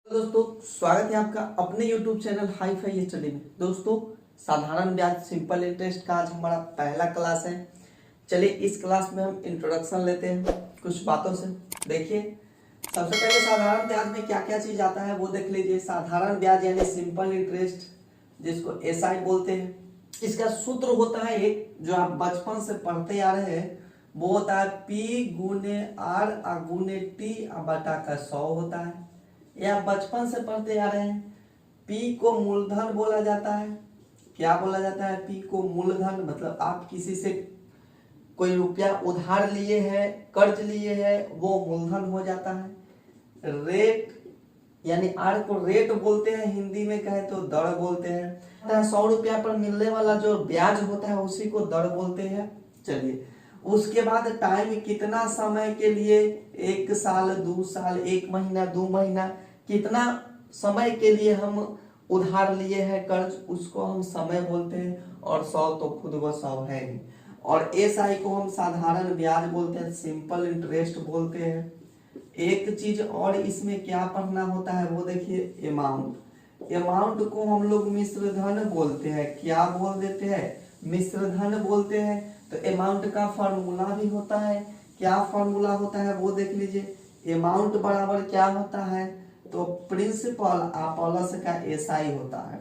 दोस्तों, स्वागत है आपका अपने YouTube channel hi fi study में। दोस्तों, साधारण ब्याज सिंपल इंटरेस्ट का आज हमारा पहला क्लास है। चलिए इस क्लास में हम इंट्रोडक्शन लेते हैं कुछ बातों से। देखिए, सबसे पहले साधारण ब्याज में क्या क्या चीज आता है वो देख लीजिए। साधारण ब्याज यानी सिंपल इंटरेस्ट, जिसको एसआई बोलते हैं, इसका सूत्र होता है एक जो आप बचपन से पढ़ते आ रहे हैं, वो होता है P गुने R गुने T बटा का 100 होता है। ये आप बचपन से पढ़ते आ रहे हैं। P को मूलधन बोला जाता है। क्या बोला जाता है? P को मूलधन मतलब आप किसी से कोई रुपया उधार लिए हैं, कर्ज लिए हैं, वो मूलधन हो जाता है। रेट यानी R को रेट बोलते हैं, हिंदी में कहे तो दर बोलते हैं। 100 रुपया पर मिलने वाला जो ब्याज होता है उसी को दर बोलते हैं। चलिए, उसके बाद टाइम कितना समय के लिए, 1 साल, 2 साल, 1 महीना, 2 महीना, कितना समय के लिए हम उधार लिए हैं कर्ज, उसको हम समय बोलते हैं। और 100 तो खुद व 100 है ही। और एसआई को हम साधारण ब्याज बोलते हैं, सिंपल इंटरेस्ट बोलते हैं। एक चीज और इसमें क्या पढ़ना होता है वो देखिए, अमाउंट। अमाउंट को हम लोग मिश्र धन बोलते हैं। क्या बोल देते हैं? मिश्र धन बोलते हैं। तो अमाउंट का फॉर्मूला भी होता है। क्या फॉर्मूला होता है वो देख लीजिए। अमाउंट बराबर क्या होता है? तो प्रिंसिपल प्लस का एसआई होता है।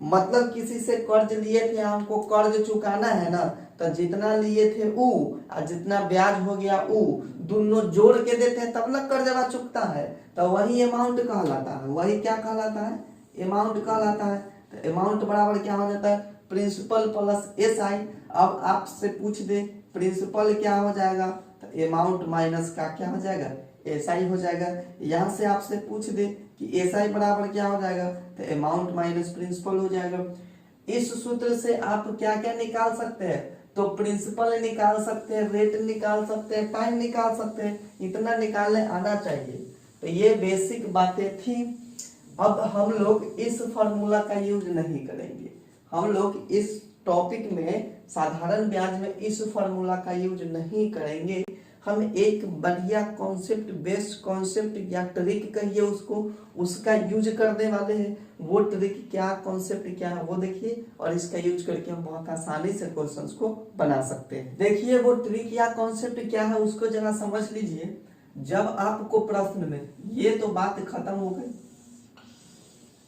मतलब किसी से कर्ज लिए थे, हमको कर्ज चुकाना है ना, तो जितना लिए थे ऊ और जितना ब्याज हो गया ऊ दोनों जोड़ के देते हैं तब ना कर्जवा चुकता है। तो वही अमाउंट कहलाता है। वही क्या कहलाता है? अमाउंट कहलाता है। तो अमाउंट बराबर क्या हो जाता है? Principal plus SI. अब आपसे पूछ दे प्रिंसिपल क्या हो जाएगा, तो अमाउंट माइनस का क्या हो जाएगा? एसआई हो जाएगा। यहाँ से आपसे पूछ दे कि एसआई बराबर क्या हो जाएगा, तो अमाउंट माइनस प्रिंसिपल हो जाएगा। इस सूत्र से आप क्या क्या निकाल सकते हैं? तो प्रिंसिपल निकाल सकते हैं, रेट निकाल सकते हैं, टाइम निकाल सकते हैं। इतना निकालने आना चाहिए। तो ये बेसिक बातें थी। अब हम लोग इस फॉर्मूला का यूज नहीं करेंगे। हम लोग इस टॉपिक में साधारण ब्याज में इस फॉर्मूला का यूज नहीं करेंगे। हम एक बढ़िया कॉन्सेप्ट, बेस्ट कॉन्सेप्ट या ट्रिक कहिए उसको, उसका यूज करने वाले हैं। वो ट्रिक क्या, कॉन्सेप्ट क्या है वो देखिए, और इसका यूज करके हम बहुत आसानी से क्वेश्चंस को बना सकते हैं। देखिए वो ट्रिक या कॉन्सेप्ट क्या है उसको जरा समझ लीजिए। जब आपको प्रश्न में, ये तो बात खत्म हो गई,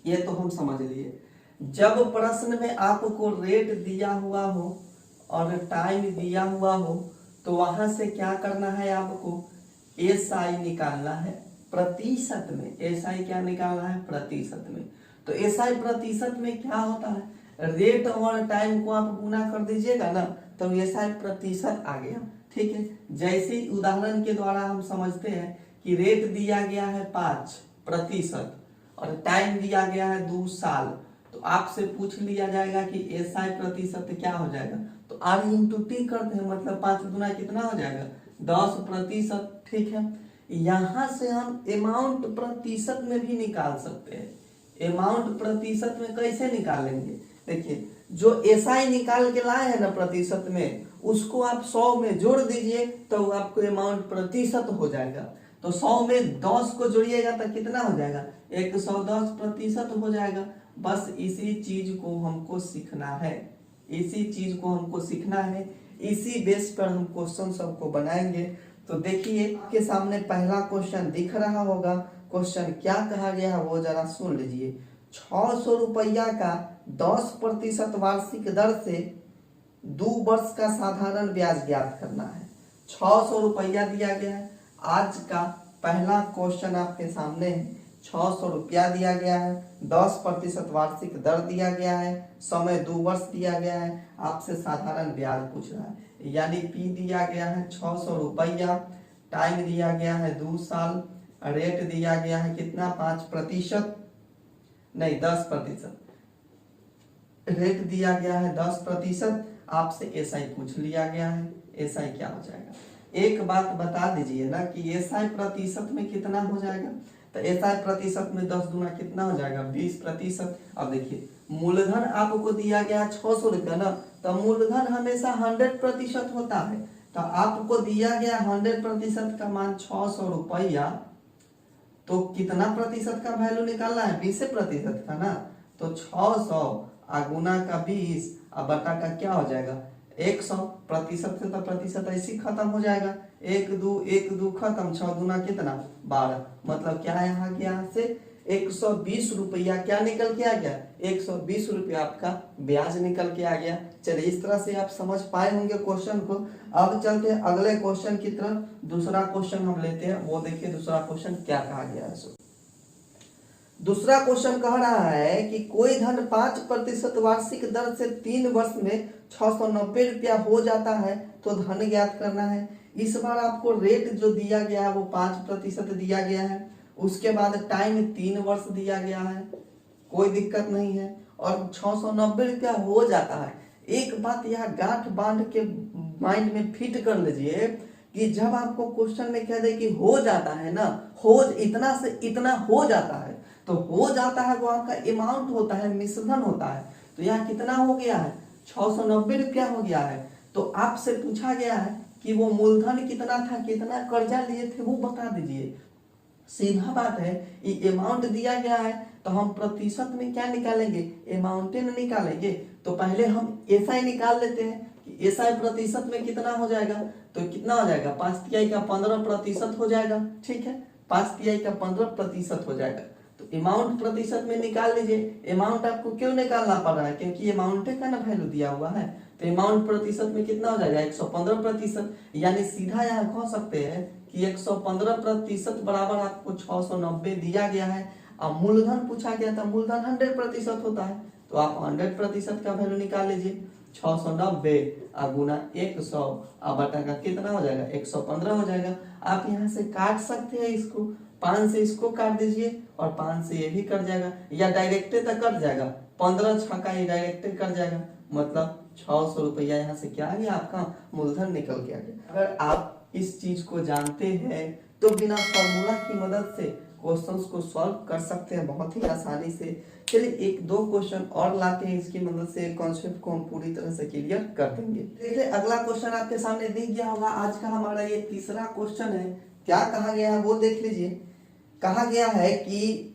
ये तो हम समझ लिए। जब प्रश्न में आपको रेट दिया हुआ हो और टाइम दिया हुआ हो, तो वहां से क्या करना है? आपको एसआई निकालना है प्रतिशत में। एसआई क्या निकालना है? प्रतिशत में। तो एसआई प्रतिशत में क्या होता है? रेट और टाइम को आप गुना कर दीजिएगा ना, तो एसआई प्रतिशत आ गया। ठीक है, जैसे उदाहरण के द्वारा हम समझते हैं कि रेट दिया गया है 5% और टाइम दिया गया है 2 साल, तो आपसे पूछ लिया जाएगा कि एसआई प्रतिशत क्या हो जाएगा, तो आर इंटू टी करते हैं, मतलब 5 गुना कितना हो जाएगा? 10%। ठीक है, यहां से हम अमाउंट प्रतिशत में भी निकाल सकते हैं। अमाउंट प्रतिशत में कैसे निकालेंगे? देखिए, जो एसआई निकाल के लाए हैं ना प्रतिशत में, उसको आप 100 में जोड़ दीजिए तो आपको अमाउंट प्रतिशत हो जाएगा। तो 100 में 10 को जोड़िएगा तो कितना हो जाएगा? 110% हो जाएगा। बस इसी चीज को हमको सीखना है। इसी चीज को हमको सीखना है। इसी बेस पर हम क्वेश्चन सबको बनाएंगे। तो देखिए, आपके सामने पहला क्वेश्चन दिख रहा होगा। क्वेश्चन क्या कहा गया है वो जरा सुन लीजिए। 600 रुपया का 10% वार्षिक दर से 2 वर्ष का साधारण ब्याज ज्ञात करना है। 600 रुपया दिया गया है। आज का पहला क्वेश्चन आपके सामने है। 600 रुपया दिया गया है, 10% वार्षिक दर दिया गया है, समय 2 वर्ष दिया गया है, आपसे साधारण ब्याज पूछ रहा है। यानी पी दिया गया है 600 रुपया, टाइम दिया गया है 2 साल, रेट दिया गया है कितना? 5%, नहीं 10%। रेट दिया गया है 10%। आपसे एसआई पूछ लिया गया है। एसआई क्या हो जाएगा? एक बात बता दीजिए ना कि एसआई प्रतिशत में कितना हो जाएगा। तो एसआई प्रतिशत में 10 गुना कितना हो जाएगा? 20%। अब देखिए, मूलधन आपको दिया गया 600 रुपया ना, तो मूलधन हमेशा 100% होता है। तो आपको दिया गया 100% का मान 600 रुपया, तो कितना प्रतिशत का वैल्यू निकालना है, 20% का ना। तो 600 गुना का 20 और बटा का क्या हो जाएगा 100। प्रतिशत से तो प्रतिशत ऐसे ही खत्म हो जाएगा, 1 2 खत्म, 6 दूना कितना 12। मतलब क्या है यहाँ के यहाँ से 120 रुपया क्या निकल के आ गया, 120 रुपया आपका ब्याज निकल के आ गया। चलिए इस तरह से आप समझ पाए होंगे क्वेश्चन को। अब चलते हैं अगले क्वेश्चन की तरफ। दूसरा क्वेश्चन हम लेते हैं, वो देखिए दूसरा क्वेश्चन क्या कहा गया है। दूसरा क्वेश्चन कह रहा है कि कोई धन 5% वार्षिक दर से 3 वर्ष में 690 रुपया हो जाता है तो धन ज्ञात करना है। इस बार आपको रेट जो दिया गया है वो 5% दिया गया है, उसके बाद टाइम 3 वर्ष दिया गया है, कोई दिक्कत नहीं है, और 690 रुपया हो जाता है। एक बात यह गांठ बांध के माइंड में फिट कर लीजिए कि जब आपको क्वेश्चन में कह दे कि हो जाता है ना, हो इतना से इतना हो जाता है, तो हो जाता है वो आपका अमाउंट होता है, मिश्रण होता है। तो यहाँ कितना हो गया है 690 रुपया हो गया है। तो आपसे पूछा गया है कि वो मूलधन कितना था, कितना कर्जा लिए थे वो बता दीजिए। सीधा बात है, ये अमाउंट दिया गया है तो हम प्रतिशत में क्या निकालेंगे, अमाउंट में निकालेंगे। तो पहले हम ऐसा ही निकाल लेते हैं कि ऐसा प्रतिशत में कितना हो जाएगा, तो कितना हो जाएगा 5/3 का 15% हो जाएगा। ठीक है, 5/3 का 15% हो जाएगा। तो अमाउंट प्रतिशत में निकाल लीजिए। अमाउंट आपको क्यों निकालना पड़ रहा है, क्योंकि अमाउंट का ना वैल्यू दिया हुआ है। तो अमाउंट प्रतिशत में कितना हो जाएगा 115%। यानी सीधा यहाँ कह सकते हैं कि 115% बराबर आपको 690 दिया गया है। अब मूलधन पूछा गया था, मूलधन 100% होता है, तो आप 100% का वैल्यू निकाल लीजिए। 690 गुना 100 बटा का कितना हो जाएगा 115 हो जाएगा। आप यहाँ से काट सकते हैं इसको, 5 से इसको काट दीजिए और 5 से ये भी कट जाएगा, या डायरेक्टे तक कट जाएगा, 15 छक्का ये डायरेक्टे कट जाएगा। मतलब 600 रुपया यहाँ से क्या आ गया, आपका मूलधन निकल के आ गया। अगर आप इस चीज को जानते हैं तो बिना फॉर्मूला की मदद से क्वेश्चंस को सॉल्व कर सकते हैं बहुत ही आसानी से। चलिए 1-2 क्वेश्चन और लाते हैं, इसकी मदद से कॉन्सेप्ट को हम पूरी तरह से क्लियर कर देंगे। देखिए अगला क्वेश्चन आपके सामने दिख गया होगा। आज का हमारा ये तीसरा क्वेश्चन है। क्या कहा गया है वो देख लीजिए। कहा गया है कि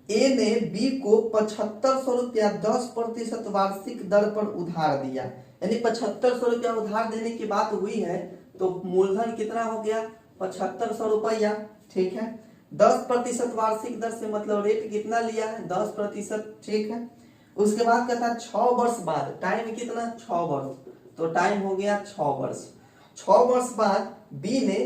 ए ने बी को 7500 रुपया 10% वार्षिक दर पर उधार दिया। यानी 7500 रुपया उधार देने की बात हुई है, तो मूलधन कितना हो गया 7500 रुपया। ठीक है, 10% वार्षिक दर से मतलब रेट कितना लिया है 10%। ठीक है, उसके बाद कहता है 6 वर्ष बाद, टाइम कितना 6 वर्ष, तो टाइम हो गया 6 वर्ष। 6 वर्ष बाद बी ने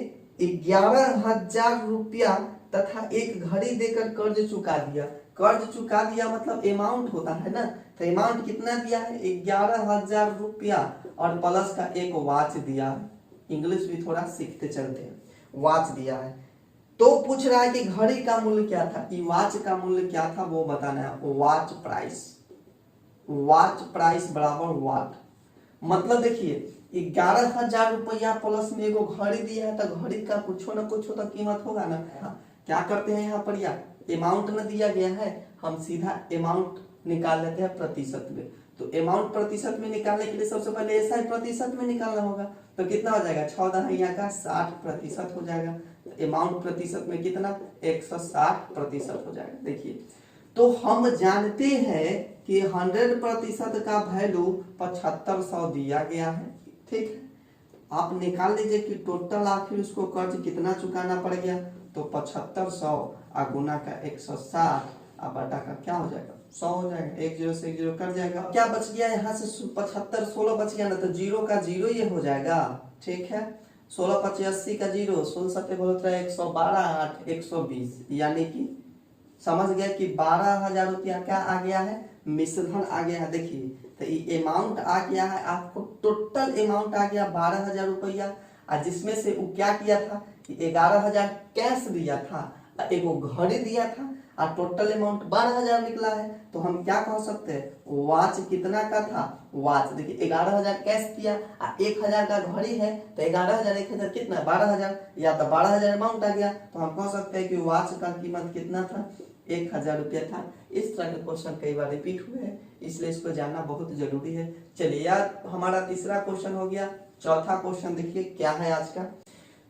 11,000 रुपया तथा एक घड़ी देकर कर्ज चुका दिया। कर्ज चुका दिया मतलब अमाउंट होता है ना, तो अमाउंट कितना दिया है 11,000 रुपया और प्लस का एक वॉच दिया है। इंग्लिश भी थोड़ा सीखते चलते हैं। वॉच दिया है तो पूछ रहा है कि घड़ी का मूल्य क्या था, कि वॉच का मूल्य क्या था वो बताना है। वॉच प्राइस बराबर वॉट। मतलब देखिए 11,000 रुपया प्लस में एगो घड़ी दिया है, तो घड़ी का कुछ ना कुछ तो कीमत होगा ना। क्या करते हैं यहाँ पर, या अमाउंट न दिया गया है, हम सीधा अमाउंट निकाल लेते हैं प्रतिशत में। तो अमाउंट प्रतिशत में निकालने के लिए सबसे पहले ऐसा ही प्रतिशत में निकालना होगा। तो कितना हो जाएगा 14 यहाँ का 60% हो जाएगा। तो अमाउंट प्रतिशत में कितना 160% हो जाएगा। देखिए तो हम जानते हैं कि 100% का वैल्यू 7500 दिया गया है। ठीक है, आप निकाल लीजिए कि टोटल आखिर उसको कर्ज कितना चुकाना पड़ गया। तो 7500 गुना का 160 बटा का क्या हो जाएगा 100 हो जाएगा। 1 0 से 1 0 कट जाएगा। क्या बच गया यहाँ से 75 16 बच गया ना, तो 0 का 0 ये हो जाएगा। ठीक है, 16 5 80 का 0, 16 7 112 8 120, यानी कि समझ गया कि 12,000 रुपया क्या आ गया है, मिश्रण आ गया है। देखिए तो ये अमाउंट आ गया है, आपको टोटल अमाउंट आ गया 12,000 रुपया, जिसमें से वो क्या किया था कि 11,000 कैश दिया था, एक वो घड़ी दिया था, और टोटल अमाउंट 12,000 निकला है। तो हम क्या कह सकते हैं, वॉच कितना का था, वॉच देखिए 11,000 कैश दिया, 1,000 का घड़ी है, तो 11,000 1,000 कितना 12,000, या तो 12,000 अमाउंट आ गया। तो हम कह सकते हैं कि वॉच का कीमत कितना था 1,000 रुपया था। इस तरह के क्वेश्चन कई बार रिपीट हुए हैं, इसलिए इसको जानना बहुत जरूरी है। चलिए यार हमारा तीसरा क्वेश्चन हो गया। चौथा क्वेश्चन देखिए क्या है आज का।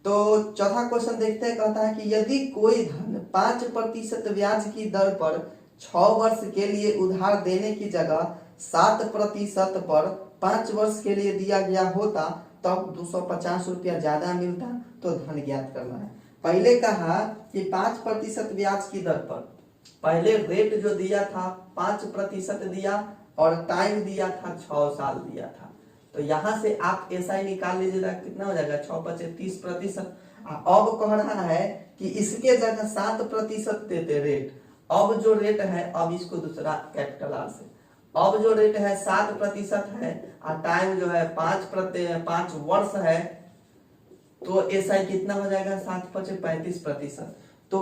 तो चौथा क्वेश्चन देखते हैं, कहता है कि यदि कोई धन 5% ब्याज की दर पर 6 वर्ष के लिए उधार देने की जगह 7% पर 5 वर्ष के लिए दिया गया होता तब 250 रुपया ज्यादा मिलता, तो धन ज्ञात करना है। पहले कहा कि 5% ब्याज की दर पर, पहले रेट जो दिया था 5% दिया और टाइम दिया था 6 साल दिया था। तो यहां से आप ऐसा ही निकाल लीजिएगा, कितना हो जाएगा 6×5 = 30%। अब कह रहा है कि इसके जगह 7% देते रेट। अब जो रेट है, अब इसको दूसरा कैपिटल आर से, अब जो रेट है 7% है और टाइम जो है 5 वर्ष है, तो ऐसा ही कितना हो जाएगा 7×5 = 35%। तो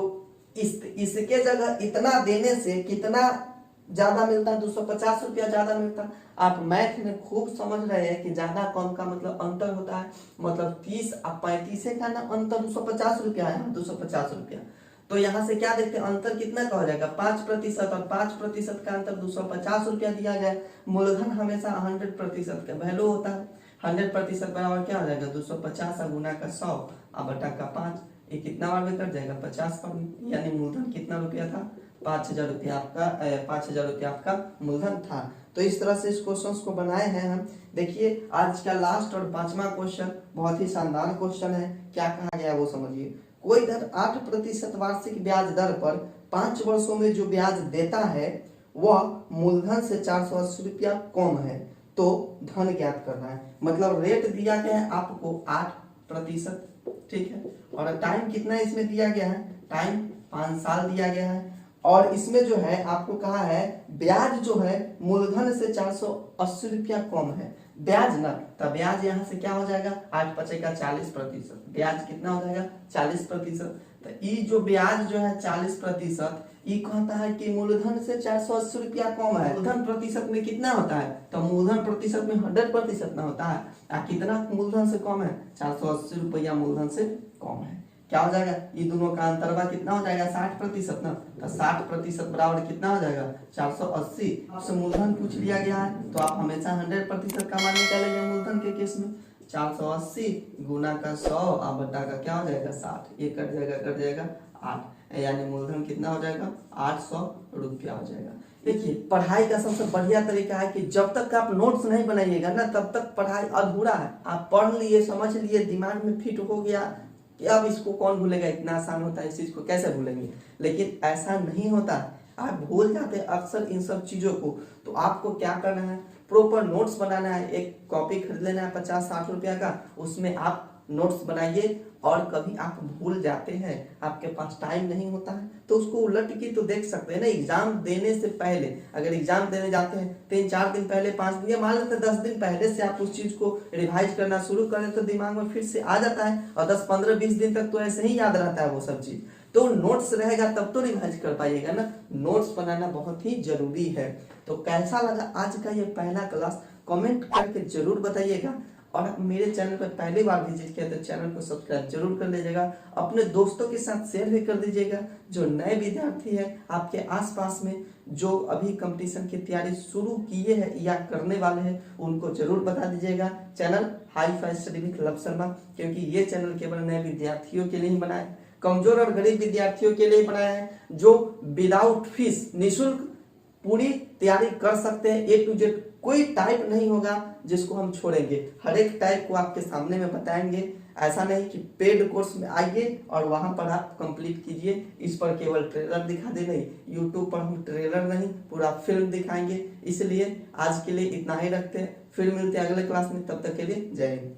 इसके जगह इतना देने से कितना ज्यादा मिलता है, 250 रुपया ज्यादा मिलता है। आप मैथ में खूब समझ रहे हैं कि ज्यादा कम का मतलब अंतर होता है, मतलब 30 और 35 का ना अंतर 250 रुपया है, 250 रुपया। तो यहाँ से क्या देखते हैं, अंतर कितना का हो जाएगा 5% और 5% का अंतर 250 रुपया दिया गया। मूलधन हमेशा 100% का वैल्यू होता है, 100% बराबर क्या हो जाएगा 250 गुना का 100 और बटा का 5, ये कितना बार में कट जाएगा 50 बार में, यानी मूलधन कितना रुपया था 5000 रुपया आपका, 5000 रुपया आपका मूलधन था। तो इस तरह से इस क्वेश्चन को बनाए हैं हम। देखिए आज का लास्ट और 5वां क्वेश्चन बहुत ही शानदार क्वेश्चन है। क्या कहा गया वो समझिए। कोई धन 8% वार्षिक ब्याज दर पर 5 वर्षों में जो ब्याज देता है वह मूलधन से 480 रुपया कम है, तो धन ज्ञात करना है। मतलब रेट दिया गया है आपको 8%, ठीक है, और टाइम कितना इसमें दिया गया है, टाइम 5 साल दिया गया है। और इसमें जो है आपको कहा है ब्याज जो है मूलधन से 480 रुपया कम है, ब्याज ना, तो ब्याज यहाँ से क्या हो जाएगा 8×5 = 40%, ब्याज कितना हो जाएगा 40%। तो ये जो ब्याज जो है 40%, ये कहता है कि मूलधन से 480 रुपया कम है। मूलधन प्रतिशत में कितना होता है, तो मूलधन प्रतिशत में 100% ना होता है। कितना मूलधन से कम है 480 रुपया मूलधन से कम है। क्या हो जाएगा, ये दोनों का अंतरवा कितना हो जाएगा 60% ना, तो 60% बराबर कितना हो जाएगा 480। आपसे मूलधन पूछ लिया गया है तो आप हमेशा 100% का मान निकालेंगे मूलधन के केस में। 480 गुना का 100 और बटा का क्या हो जाएगा 60, ये कट जाएगा 8, यानी मूलधन कितना हो जाएगा 800 रुपया हो जाएगा। देखिए पढ़ाई का सबसे बढ़िया तरीका है कि जब तक आप नोट्स नहीं बनाइएगा ना तब तक पढ़ाई अधूरा है। आप पढ़ लिए, समझ लिए, दिमाग में फिट हो गया कि अब इसको कौन भूलेगा, इतना आसान होता है, इस चीज को कैसे भूलेंगे। लेकिन ऐसा नहीं होता, आप भूल जाते हैं अक्सर इन सब चीजों को। तो आपको क्या करना है, प्रॉपर नोट्स बनाना है। एक कॉपी खरीद लेना है 50-60 रुपया का, उसमें आप नोट्स बनाइए। और कभी आप भूल जाते हैं, आपके पास टाइम नहीं होता है, तो उसको उलट के तो देख सकते हैं ना। एग्जाम देने से पहले, अगर एग्जाम देने जाते हैं 3-4 दिन पहले, 5 दिन, मान लेते हैं 10 दिन पहले से आप उस चीज को रिवाइज करना शुरू करें तो दिमाग में फिर से आ जाता है। और 10-15-20 दिन तक तो ऐसे ही याद रहता है वो सब चीज। तो नोट्स रहेगा तब तो रिवाइज कर पाइएगा ना। नोट्स बनाना बहुत ही जरूरी है। तो कैसा लगा आज का ये पहला क्लास, कमेंट करके जरूर बताइएगा। और मेरे चैनल पर पहली बार विजिट किया तो चैनल को सब्सक्राइब जरूर कर लीजिएगा। अपने दोस्तों के साथ शेयर भी कर दीजिएगा। जो नए विद्यार्थी है आपके आसपास में, जो अभी कंपटीशन की तैयारी शुरू किए हैं या करने वाले हैं, उनको जरूर बता दीजिएगा। Channel hi fi study with love Sharma, क्योंकि ये चैनल केवल नए विद्यार्थियों के लिए ही बनाए, कमजोर और गरीब विद्यार्थियों के लिए बनाया है, जो विदाउट फीस निःशुल्क पूरी तैयारी कर सकते हैं। A to Z कोई टाइप नहीं होगा जिसको हम छोड़ेंगे, हर एक टाइप को आपके सामने में बताएंगे। ऐसा नहीं कि पेड कोर्स में आइए और वहां पर आप कंप्लीट कीजिए, इस पर केवल ट्रेलर दिखा दे नहीं, यूट्यूब पर हम ट्रेलर नहीं पूरा फिल्म दिखाएंगे। इसलिए आज के लिए इतना ही रखते हैं, फिर मिलते हैं अगले क्लास में, तब तक के लिए जय हिंद।